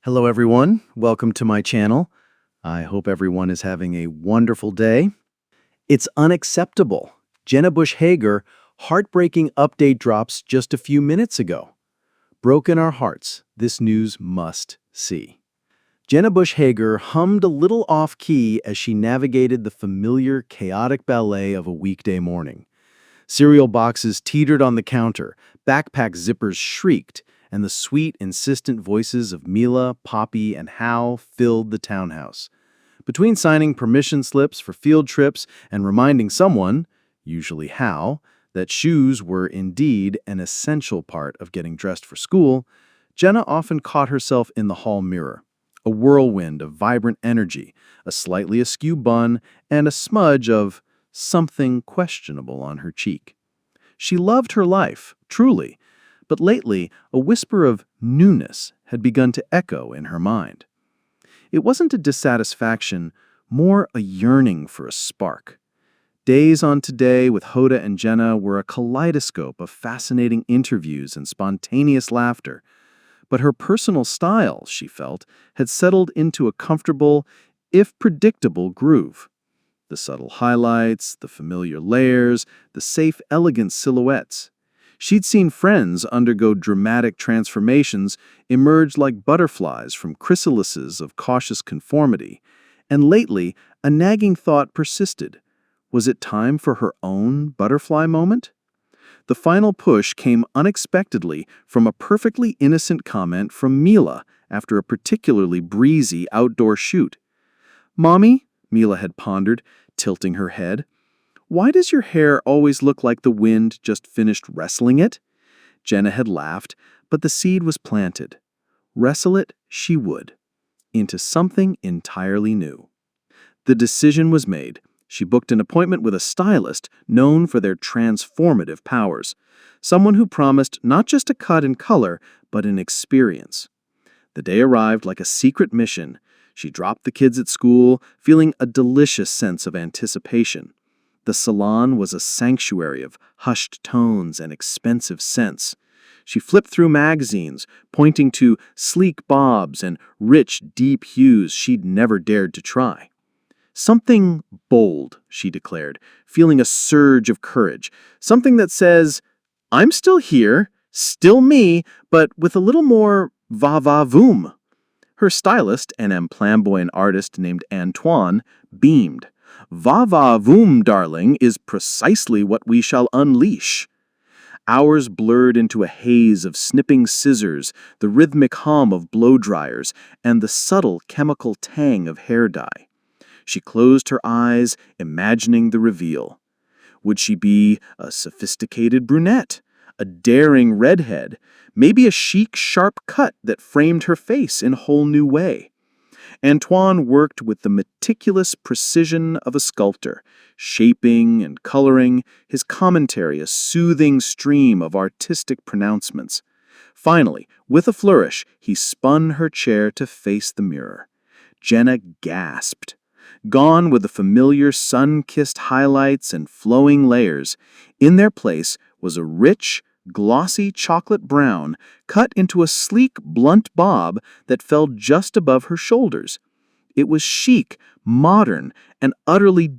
Hello, everyone. Welcome to my channel. I hope everyone is having a wonderful day. It's unacceptable. Jenna Bush Hager, heartbreaking update drops just a few minutes ago. Broken our hearts, this news must see. Jenna Bush Hager hummed a little off-key as she navigated the familiar, chaotic ballet of a weekday morning. Cereal boxes teetered on the counter, backpack zippers shrieked, and the sweet, insistent voices of Mila, Poppy, and Hal filled the townhouse. Between signing permission slips for field trips and reminding someone, usually Hal, that shoes were indeed an essential part of getting dressed for school, Jenna often caught herself in the hall mirror. A whirlwind of vibrant energy, a slightly askew bun, and a smudge of something questionable on her cheek. She loved her life, truly, but lately a whisper of newness had begun to echo in her mind. It wasn't a dissatisfaction, more a yearning for a spark. Days on Today with Hoda and Jenna were a kaleidoscope of fascinating interviews and spontaneous laughter, but her personal style, she felt, had settled into a comfortable, if predictable, groove. The subtle highlights, the familiar layers, the safe, elegant silhouettes. She'd seen friends undergo dramatic transformations, emerge like butterflies from chrysalises of cautious conformity, and lately a nagging thought persisted. Was it time for her own butterfly moment? The final push came unexpectedly from a perfectly innocent comment from Mila after a particularly breezy outdoor shoot. "Mommy," Mila had pondered, tilting her head, "why does your hair always look like the wind just finished wrestling it?" Jenna had laughed, but the seed was planted. Wrestle it she would, into something entirely new. The decision was made. She booked an appointment with a stylist known for their transformative powers, someone who promised not just a cut and color, but an experience. The day arrived like a secret mission. She dropped the kids at school, feeling a delicious sense of anticipation. The salon was a sanctuary of hushed tones and expensive scents. She flipped through magazines, pointing to sleek bobs and rich, deep hues she'd never dared to try. "Something bold," she declared, feeling a surge of courage. "Something that says, I'm still here, still me, but with a little more va-va-voom." Her stylist, an flamboyant artist named Antoine, beamed. "Va-va-voom, darling, is precisely what we shall unleash." Hours blurred into a haze of snipping scissors, the rhythmic hum of blow dryers, and the subtle chemical tang of hair dye. She closed her eyes, imagining the reveal. Would she be a sophisticated brunette, a daring redhead, maybe a chic, sharp cut that framed her face in a whole new way? Antoine worked with the meticulous precision of a sculptor, shaping and coloring, his commentary a soothing stream of artistic pronouncements. Finally, with a flourish, he spun her chair to face the mirror. Jenna gasped. Gone were the familiar sun-kissed highlights and flowing layers. In their place was a rich, glossy chocolate brown cut into a sleek, blunt bob that fell just above her shoulders. It was chic, modern, and utterly